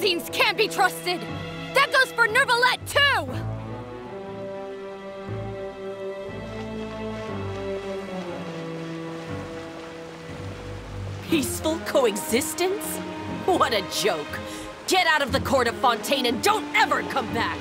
Assassins can't be trusted! That goes for Nervalette, too! Peaceful coexistence? What a joke! Get out of the court of Fontaine and don't ever come back!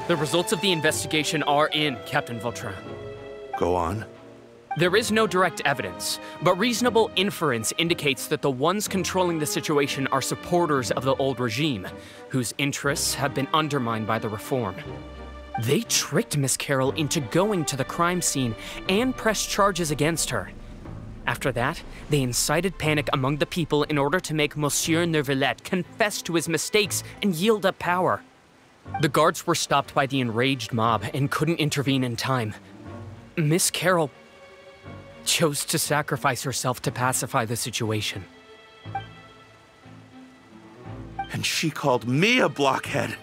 The results of the investigation are in, Captain Vautrin. Go on. There is no direct evidence, but reasonable inference indicates that the ones controlling the situation are supporters of the old regime, whose interests have been undermined by the reform. They tricked Miss Carroll into going to the crime scene and pressed charges against her. After that, they incited panic among the people in order to make Monsieur Nervalette confess to his mistakes and yield up power. The guards were stopped by the enraged mob and couldn't intervene in time. Miss Carroll chose to sacrifice herself to pacify the situation. And she called me a blockhead.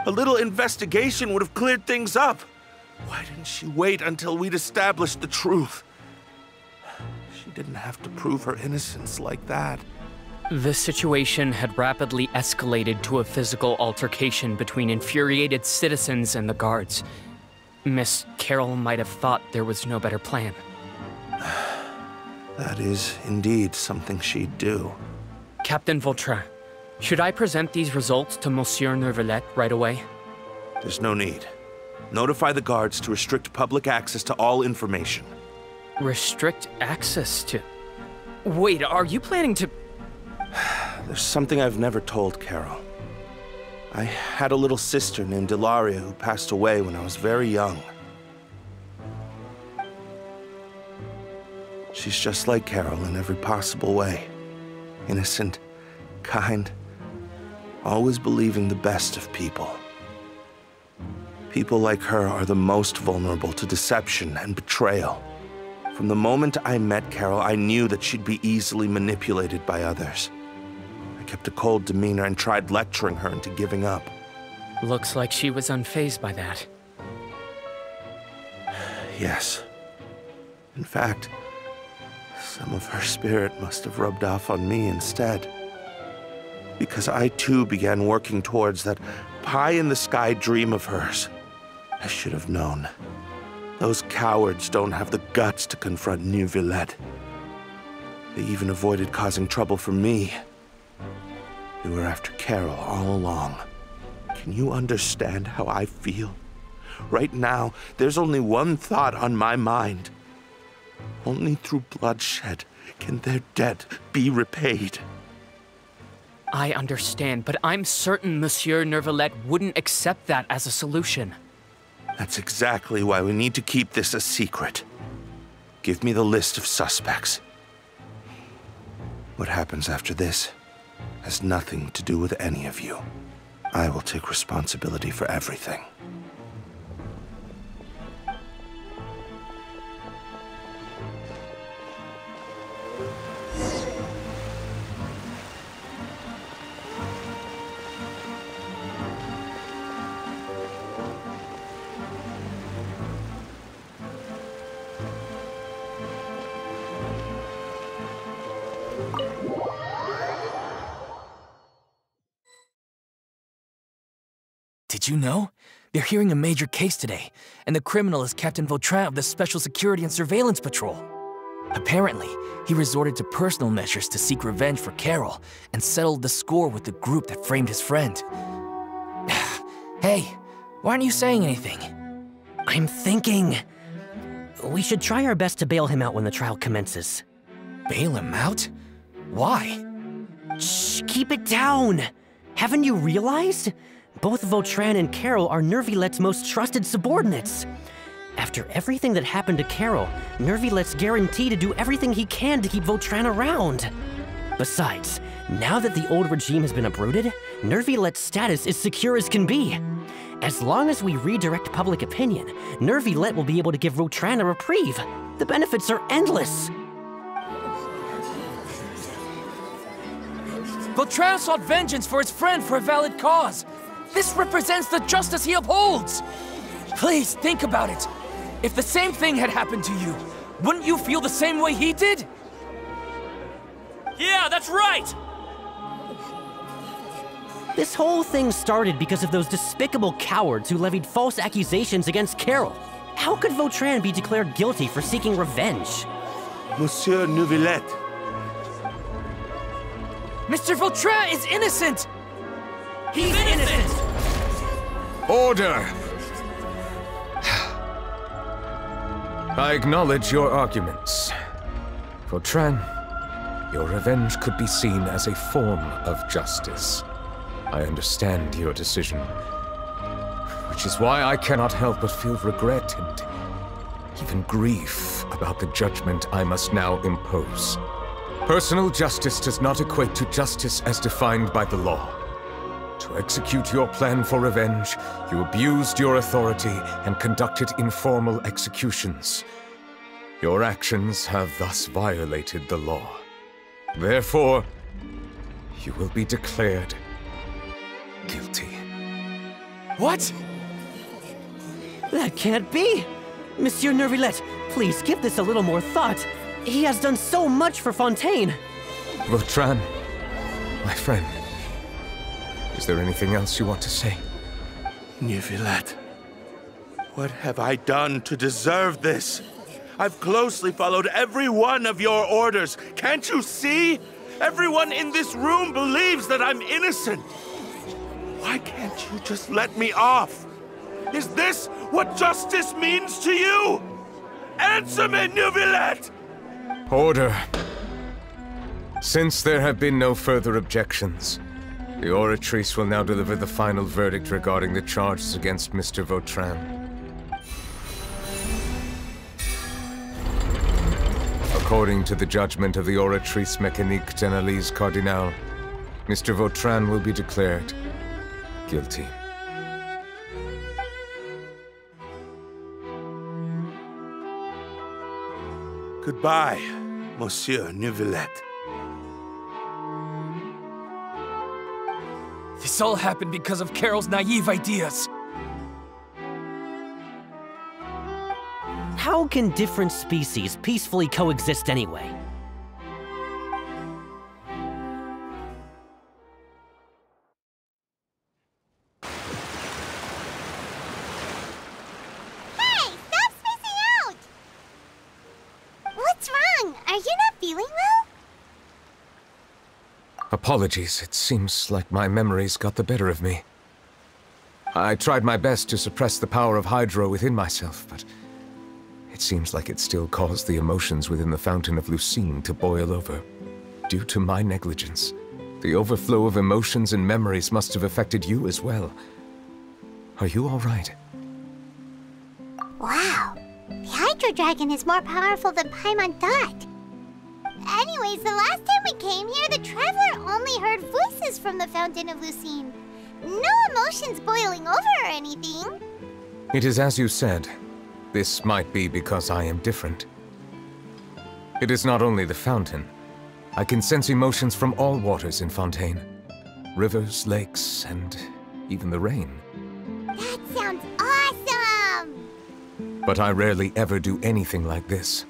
A little investigation would have cleared things up. Why didn't she wait until we'd established the truth? She didn't have to prove her innocence like that. The situation had rapidly escalated to a physical altercation between infuriated citizens and the guards. Miss Carroll might have thought there was no better plan. That is indeed something she'd do. Captain Vautrin, should I present these results to Monsieur Nervalette right away? There's no need. Notify the guards to restrict public access to all information. Restrict access to... Wait, are you planning to... There's something I've never told Carol. I had a little sister named Ilaria who passed away when I was very young. She's just like Carol in every possible way. Innocent, kind, always believing the best of people. People like her are the most vulnerable to deception and betrayal. From the moment I met Carol, I knew that she'd be easily manipulated by others. I kept a cold demeanor and tried lecturing her into giving up. Looks like she was unfazed by that. Yes. In fact, some of her spirit must have rubbed off on me instead. Because I too began working towards that pie-in-the-sky dream of hers. I should have known. Those cowards don't have the guts to confront Neuvillette. They even avoided causing trouble for me. They were after Carol all along. Can you understand how I feel? Right now, there's only one thought on my mind. Only through bloodshed can their debt be repaid. I understand, but I'm certain Monsieur Nervalette wouldn't accept that as a solution. That's exactly why we need to keep this a secret. Give me the list of suspects. What happens after this has nothing to do with any of you. I will take responsibility for everything. Did you know? They're hearing a major case today, and the criminal is Captain Vautrin of the Special Security and Surveillance Patrol. Apparently, he resorted to personal measures to seek revenge for Carol and settled the score with the group that framed his friend. Hey, why aren't you saying anything? I'm thinking... we should try our best to bail him out when the trial commences. Bail him out? Why? Shh, keep it down! Haven't you realized? Both Vautrin and Carol are Nervillette's most trusted subordinates. After everything that happened to Carol, Nervillette's guaranteed to do everything he can to keep Vautrin around. Besides, now that the old regime has been uprooted, Nervillette's status is secure as can be. As long as we redirect public opinion, Nervillette will be able to give Vautrin a reprieve. The benefits are endless. Vautrin sought vengeance for his friend for a valid cause. This represents the justice he upholds. Please, think about it. If the same thing had happened to you, wouldn't you feel the same way he did? Yeah, that's right! This whole thing started because of those despicable cowards who levied false accusations against Carol. How could Vautrin be declared guilty for seeking revenge? Monsieur Neuvillette. Mr. Vautrin is innocent! He's innocent! Order! I acknowledge your arguments. Vautrin, your revenge could be seen as a form of justice. I understand your decision, which is why I cannot help but feel regret and even grief about the judgment I must now impose. Personal justice does not equate to justice as defined by the law. To execute your plan for revenge, you abused your authority and conducted informal executions. Your actions have thus violated the law. Therefore, you will be declared guilty. What? That can't be! Monsieur Neuvillette, please give this a little more thought. He has done so much for Fontaine. Vautrin, my friend, is there anything else you want to say? Neuvillette, what have I done to deserve this? I've closely followed every one of your orders. Can't you see? Everyone in this room believes that I'm innocent. Why can't you just let me off? Is this what justice means to you? Answer me, Neuvillette! Order. Since there have been no further objections, the Oratrice will now deliver the final verdict regarding the charges against Mr. Vautrin. According to the judgment of the Oratrice Mécanique d'Analyse Cardinal, Mr. Vautrin will be declared guilty. Goodbye, Monsieur Neuvillette. This all happened because of Carol's naive ideas. How can different species peacefully coexist anyway? Hey, stop spacing out! What's wrong? Are you not feeling well? Apologies, it seems like my memories got the better of me. I tried my best to suppress the power of Hydro within myself, but it seems like it still caused the emotions within the Fountain of Lucine to boil over. Due to my negligence, the overflow of emotions and memories must have affected you as well. Are you all right? Wow, the Hydro Dragon is more powerful than Paimon thought. Anyways, the last time we came here, the Traveler only heard voices from the Fountain of Lucine. No emotions boiling over or anything. It is as you said. This might be because I am different. It is not only the fountain. I can sense emotions from all waters in Fontaine. Rivers, lakes, and even the rain. That sounds awesome! But I rarely ever do anything like this.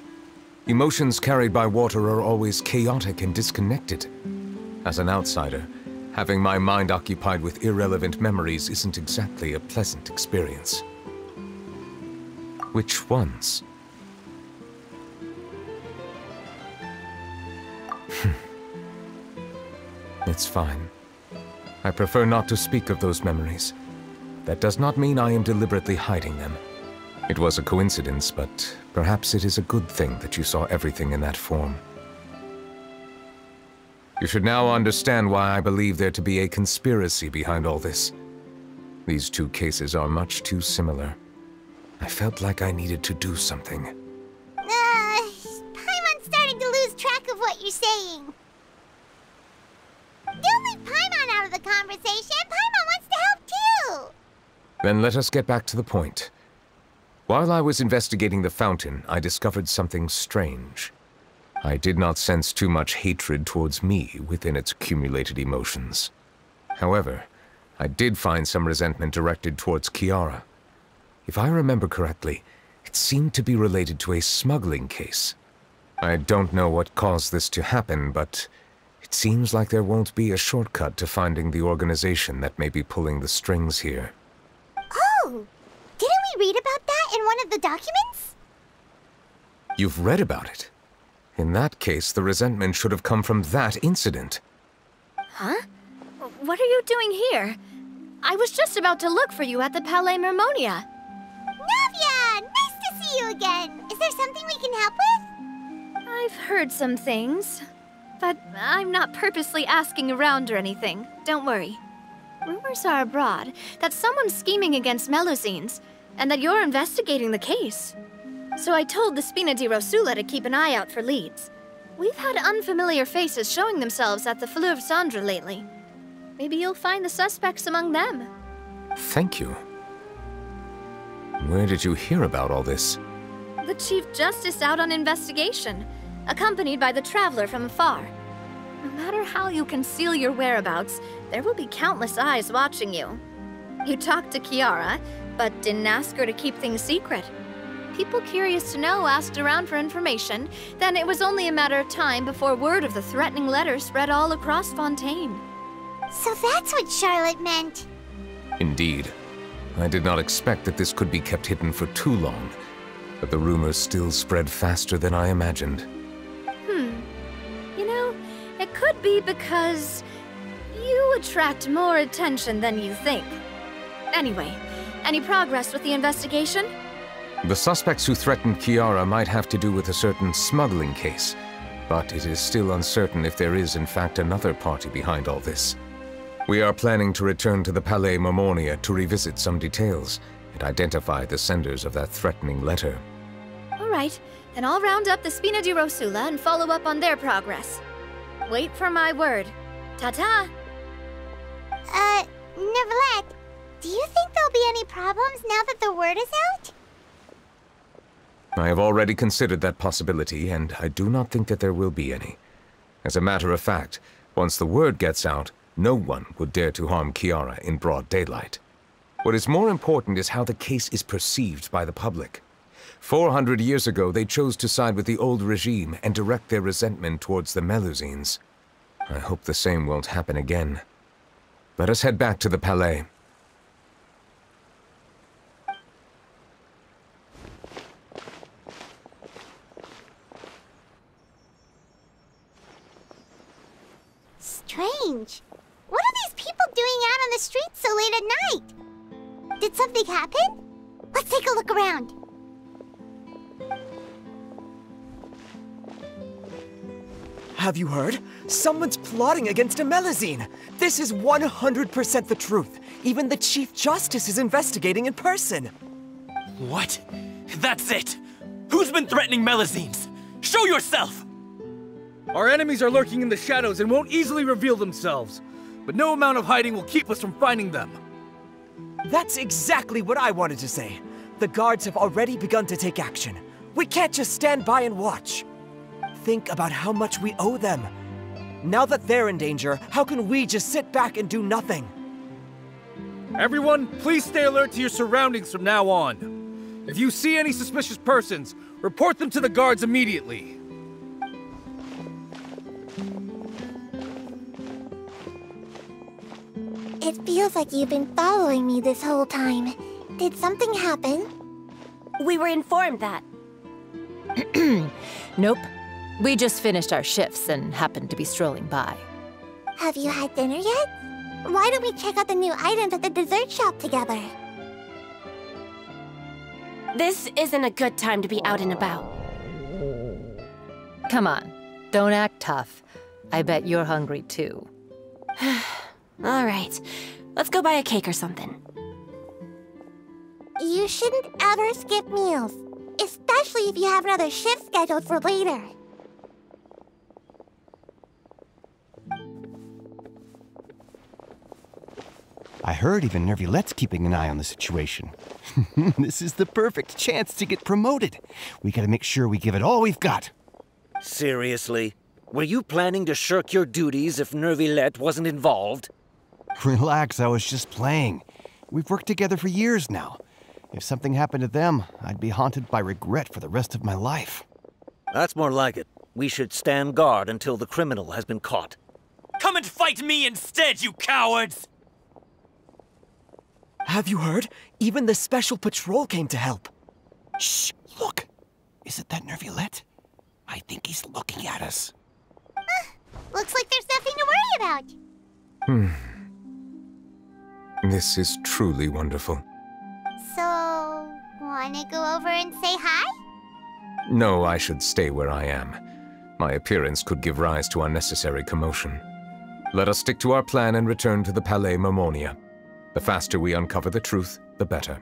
Emotions carried by water are always chaotic and disconnected. As an outsider, having my mind occupied with irrelevant memories isn't exactly a pleasant experience. Which ones? It's fine. I prefer not to speak of those memories. That does not mean I am deliberately hiding them. It was a coincidence, but perhaps it is a good thing that you saw everything in that form. You should now understand why I believe there to be a conspiracy behind all this. These two cases are much too similar. I felt like I needed to do something. Paimon's starting to lose track of what you're saying. Don't leave Paimon out of the conversation. Paimon wants to help too. Then let us get back to the point. While I was investigating the fountain, I discovered something strange. I did not sense too much hatred towards me within its accumulated emotions. However, I did find some resentment directed towards Kiara. If I remember correctly, it seemed to be related to a smuggling case. I don't know what caused this to happen, but it seems like there won't be a shortcut to finding the organization that may be pulling the strings here. Oh! Didn't we read about that in one of the documents? You've read about it? In that case, the resentment should have come from that incident. Huh? What are you doing here? I was just about to look for you at the Palais Mermonia. Navia! Nice to see you again! Is there something we can help with? I've heard some things, but I'm not purposely asking around or anything. Don't worry. Rumors are abroad that someone's scheming against Melusines, and that you're investigating the case. So I told the Spina di Rosula to keep an eye out for leads. We've had unfamiliar faces showing themselves at the Fleuve Cendre lately. Maybe you'll find the suspects among them. Thank you. Where did you hear about all this? The Chief Justice out on investigation, accompanied by the Traveler from afar. No matter how you conceal your whereabouts, there will be countless eyes watching you. You talked to Kiara, but didn't ask her to keep things secret. People curious to know asked around for information, then it was only a matter of time before word of the threatening letter spread all across Fontaine. So that's what Charlotte meant. Indeed. I did not expect that this could be kept hidden for too long, but the rumors still spread faster than I imagined. You know, it could be because you attract more attention than you think. Anyway, any progress with the investigation? The suspects who threatened Kiara might have to do with a certain smuggling case, but it is still uncertain if there is in fact another party behind all this. We are planning to return to the Palais Mermonia to revisit some details and identify the senders of that threatening letter. All right, then I'll round up the Spina di Rosula and follow up on their progress. Wait for my word. Ta-ta! Neverlet, do you think there'll be any problems now that the word is out? I have already considered that possibility, and I do not think that there will be any. As a matter of fact, once the word gets out, no one would dare to harm Kiara in broad daylight. What is more important is how the case is perceived by the public. 400 years ago, they chose to side with the old regime and direct their resentment towards the Melusines. I hope the same won't happen again. Let us head back to the Palais. Strange. What are these people doing out on the streets so late at night? Did something happen? Let's take a look around. Have you heard? Someone's plotting against a Melusine. This is 100% the truth. Even the Chief Justice is investigating in person. What? That's it! Who's been threatening Melusines? Show yourself! Our enemies are lurking in the shadows and won't easily reveal themselves. But no amount of hiding will keep us from finding them. That's exactly what I wanted to say. The guards have already begun to take action. We can't just stand by and watch. Think about how much we owe them. Now that they're in danger, how can we just sit back and do nothing? Everyone, please stay alert to your surroundings from now on. If you see any suspicious persons, report them to the guards immediately. It feels like you've been following me this whole time. Did something happen? We were informed that. Nope. We just finished our shifts and happened to be strolling by. Have you had dinner yet? Why don't we check out the new items at the dessert shop together? This isn't a good time to be out and about. Come on, don't act tough. I bet you're hungry too. All right, let's go buy a cake or something. You shouldn't ever skip meals, especially if you have another shift scheduled for later. I heard even Nervilette's keeping an eye on the situation. This is the perfect chance to get promoted. We gotta make sure we give it all we've got. Seriously? Were you planning to shirk your duties if Neuvillette wasn't involved? Relax, I was just playing. We've worked together for years now. If something happened to them, I'd be haunted by regret for the rest of my life. That's more like it. We should stand guard until the criminal has been caught. Come and fight me instead, you cowards! Have you heard? Even the Special Patrol came to help. Shh! Look! Is it that Neuvillette? I think he's looking at us. Looks like there's nothing to worry about. This is truly wonderful. So, wanna go over and say hi? No, I should stay where I am. My appearance could give rise to unnecessary commotion. Let us stick to our plan and return to the Palais Mermonia. The faster we uncover the truth, the better.